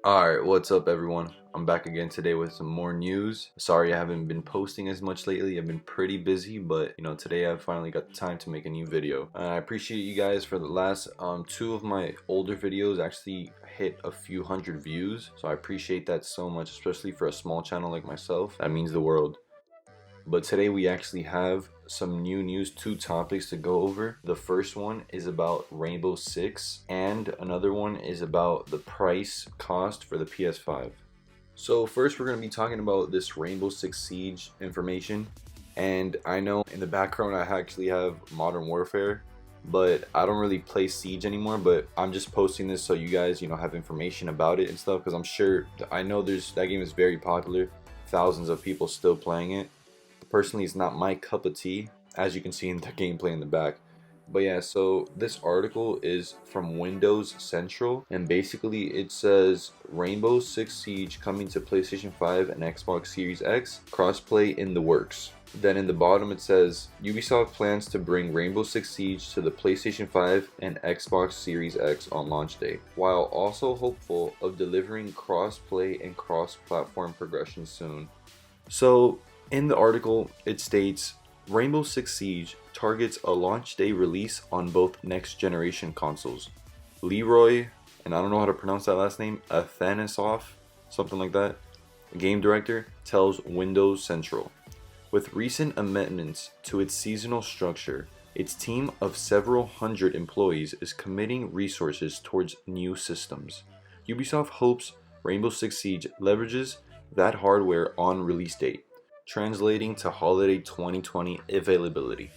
Alright, what's up everyone? I'm back again today with some more news. Sorry I haven't been posting as much lately. I've been pretty busy, but today I finally got the time to make a new video. I appreciate you guys for the last two of my older videos actually hit a few hundred views. So I appreciate that so much, especially for a small channel like myself. That means the world. But today we actually have some new news, two topics to go over. The first one is about Rainbow Six, and another one is about the price cost for the PS5. So first we're going to be talking about this Rainbow Six Siege information. And I know in the background I actually have Modern Warfare, but I don't really play Siege anymore. But I'm just posting this so you guys have information about it and stuff, because I'm sure, I know that game is very popular. Thousands of people still playing it. Personally, it's not my cup of tea, as you can see in the gameplay in the back. But yeah, so this article is from Windows Central, and basically it says Rainbow Six Siege coming to PlayStation 5 and Xbox Series X, crossplay in the works. Then in the bottom it says Ubisoft plans to bring Rainbow Six Siege to the PlayStation 5 and Xbox Series X on launch day, while also hopeful of delivering cross-play and cross-platform progression soon. So in the article, it states, Rainbow Six Siege targets a launch day release on both next-generation consoles. Leroy, and I don't know how to pronounce that last name, Athanasoff, something like that, game director, tells Windows Central. With recent amendments to its seasonal structure, its team of several hundred employees is committing resources towards new systems. Ubisoft hopes Rainbow Six Siege leverages that hardware on release date, translating to holiday 2020 availability.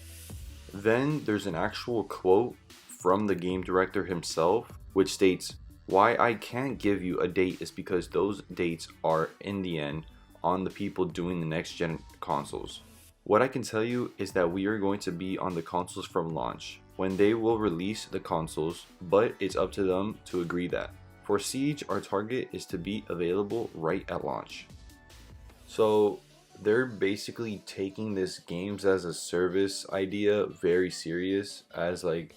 Then there's an actual quote from the game director himself, which states, "Why I can't give you a date is because those dates are, in the end, on the people doing the next gen consoles. What I can tell you is that we are going to be on the consoles from launch, when they will release the consoles, but it's up to them to agree that. For Siege, our target is to be available right at launch." So they're basically taking this games as a service idea very serious, as I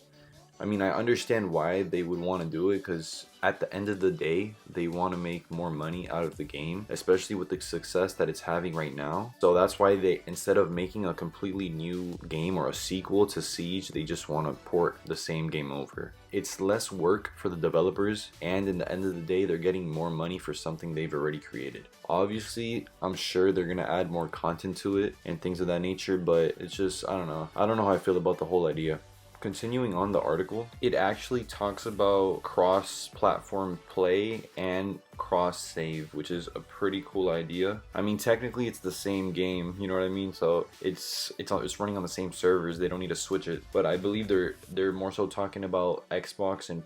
understand why they would want to do it, because at the end of the day, they want to make more money out of the game, especially with the success that it's having right now. So that's why they, instead of making a completely new game or a sequel to Siege, they just want to port the same game over. It's less work for the developers, and in the end of the day, they're getting more money for something they've already created. Obviously, I'm sure they're going to add more content to it and things of that nature, but it's just, I don't know how I feel about the whole idea. Continuing on the article, it actually talks about cross-platform play and cross-save, which is a pretty cool idea. I mean, technically it's the same game, you know what I mean? So it's running on the same servers. They don't need to switch it. But I believe they're more so talking about Xbox and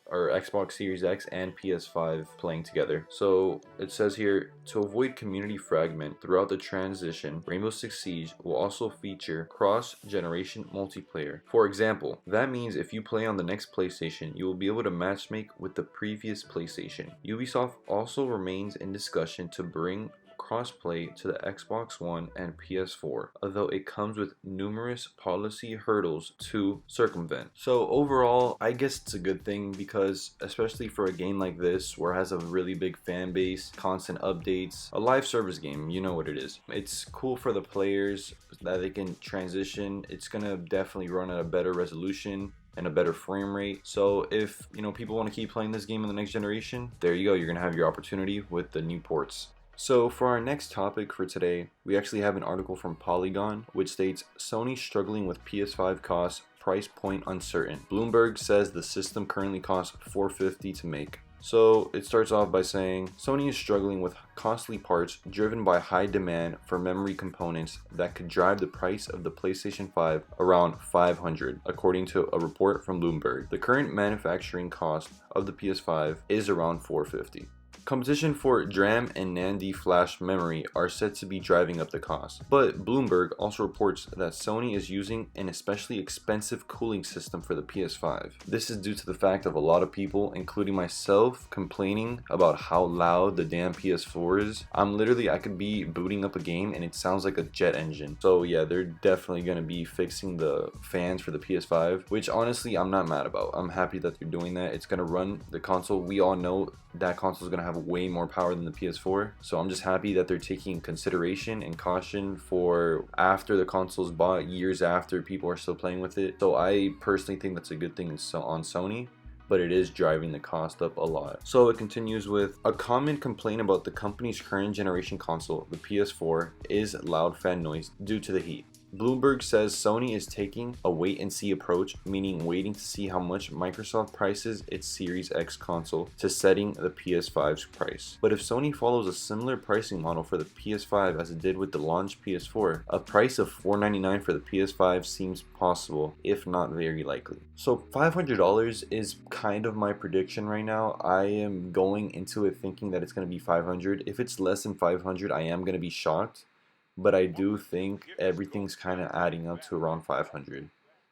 Xbox Series X and PS5 playing together. So it says here, to avoid community fragment throughout the transition, Rainbow Six Siege will also feature cross-generation multiplayer. For example, that means if you play on the next PlayStation, you will be able to matchmake with the previous PlayStation. Ubisoft also remains in discussion to bring crossplay to the Xbox One and PS4, although it comes with numerous policy hurdles to circumvent. So overall, I guess it's a good thing, because especially for a game like this where it has a really big fan base, constant updates, a live service game, you know what it is. It's cool for the players that they can transition. It's gonna definitely run at a better resolution and a better frame rate. So if people want to keep playing this game in the next generation, there you go, you're gonna have your opportunity with the new ports. So for our next topic for today, we actually have an article from Polygon, which states Sony struggling with PS5 costs, price point uncertain. Bloomberg says the system currently costs $450 to make. So it starts off by saying Sony is struggling with costly parts driven by high demand for memory components that could drive the price of the PlayStation 5 around $500, according to a report from Bloomberg. The current manufacturing cost of the PS5 is around $450. Competition for DRAM and NAND flash memory are said to be driving up the cost, but Bloomberg also reports that Sony is using an especially expensive cooling system for the PS5. This is due to the fact of a lot of people, including myself, complaining about how loud the damn PS4 is. I could be booting up a game and it sounds like a jet engine. So yeah, they're definitely going to be fixing the fans for the PS5, which honestly I'm not mad about. I'm happy that they're doing that. It's going to run the console. We all know that console is going to have way more power than the PS4, so I'm just happy that they're taking consideration and caution for after the console's bought, years after people are still playing with it. So I personally think that's a good thing on Sony, but it is driving the cost up a lot. So it continues with a common complaint about the company's current generation console, the PS4, is loud fan noise due to the heat. Bloomberg says Sony is taking a wait and see approach, meaning waiting to see how much Microsoft prices its Series X console to setting the PS5's price. But if Sony follows a similar pricing model for the PS5 as it did with the launch PS4, a price of $499 for the PS5 seems possible, if not very likely. So $500 is kind of my prediction right now. I am going into it thinking that it's going to be $500. If it's less than $500, I am going to be shocked. But I do think everything's kind of adding up to around $500.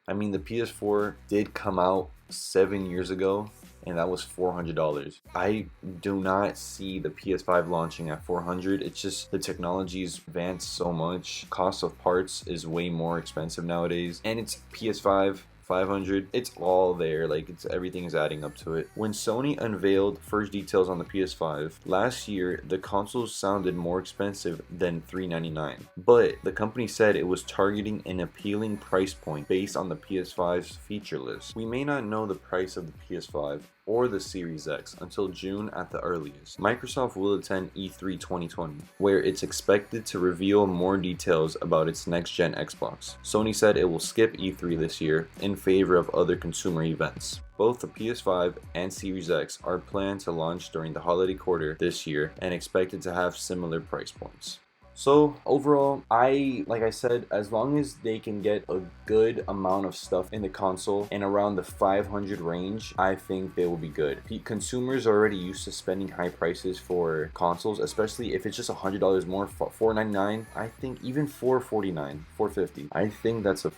I mean, the PS4 did come out 7 years ago, and that was $400. I do not see the PS5 launching at $400. It's just the technology's advanced so much. Cost of parts is way more expensive nowadays, and it's PS5. $500, it's all there, like everything is adding up to it. When Sony unveiled first details on the PS5 last year, the console sounded more expensive than $399, but the company said it was targeting an appealing price point based on the PS5's feature list. We may not know the price of the PS5 or the Series X until June at the earliest. Microsoft will attend E3 2020, where it's expected to reveal more details about its next-gen Xbox. Sony said it will skip E3 this year in favor of other consumer events. Both the PS5 and Series X are planned to launch during the holiday quarter this year and expected to have similar price points. So overall, like I said, as long as they can get a good amount of stuff in the console and around the 500 range, I think they will be good. Consumers are already used to spending high prices for consoles, especially if it's just $100 more, $499. I think even $449, $450. I think that's a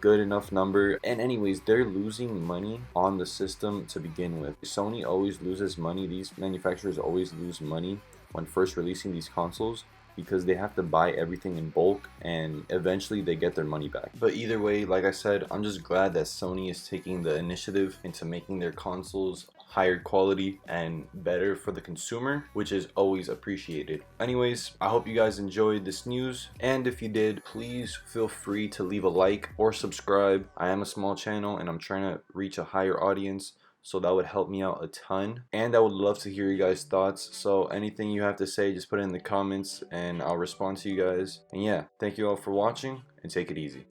good enough number. And anyways, they're losing money on the system to begin with. Sony always loses money. These manufacturers always lose money when first releasing these consoles, because they have to buy everything in bulk and eventually they get their money back. But either way, like I said, I'm just glad that Sony is taking the initiative into making their consoles higher quality and better for the consumer, which is always appreciated. Anyways, I hope you guys enjoyed this news, and if you did, please feel free to leave a like or subscribe. I am a small channel and I'm trying to reach a higher audience, so that would help me out a ton, and I would love to hear you guys' thoughts. So anything you have to say, just put it in the comments and I'll respond to you guys. And yeah, thank you all for watching, and take it easy.